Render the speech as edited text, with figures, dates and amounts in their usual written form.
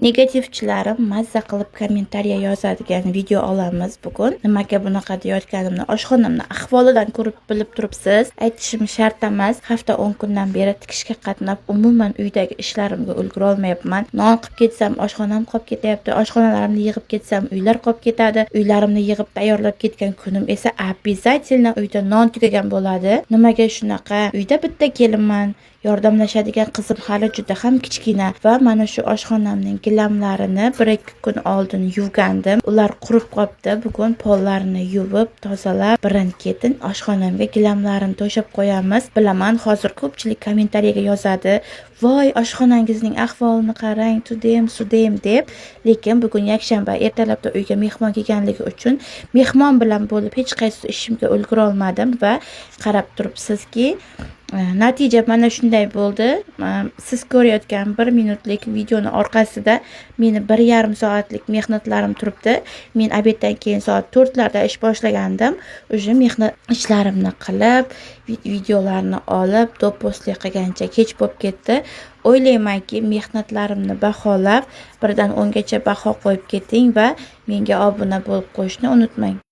Negativchilarim mazza qilib kommentariya yozadigan video olamiz bugun. Nimaga bunaqa deyotganimni oshxonamni ahvolidan ko'rib bilib turibsiz. Aytishim shart emas. Hafta 10 kundan beri tikishga qatnab umuman uydagi ishlarimga ulgura olmayapman. Non qilib ketsam oshxonam qolib ketyapti. Oshxonalarimni yig'ib ketsam uylar qolib ketadi. Uylarimni yig'ib tayyorlab ketgan kunim esa обязательно uyda non tugagan bo'ladi. Nimaga shunaqa? Uyda bitta kelinman. Yordamlashadigan qizim hali juda ham kichkina va mana shu oshxonamning gilamlarini 1-2 kun oldin yuvgandim. Ular qurib qolibdi. Bugun pollarini yuvib, tozalab, birin-ketin oshxonamga gilamlarini to'shab qo'yamiz. Bilaman, hozir ko'pchilik kommentariyaga yozadi: "Voy, oshxonangizning ahvolini qarang, sudem" deb. Lekin bugun yakshanba, ertalabda uyga mehmon kelganligi uchun mehmon bilan bo'lib hech qaysi ishimga ulgura olmadim va qarab turibsizki, natija mana shunday bo'ldi. Siz ko'rayotgan 1 minutlik videoni orqasida meni 1,5 soatlik mehnatlarim turibdi. Men obeddan keyin soat 4larda ish boshlagandim. O'sha mehnat ishlarimni qilib, videolarni olib, do'pposli qilgancha kech bo'lib ketdi. O'ylaymanki, mehnatlarimni baholab, 1 dan 10 gacha baho qo'yib keting va menga obuna bo'lib qo'yishni unutmang.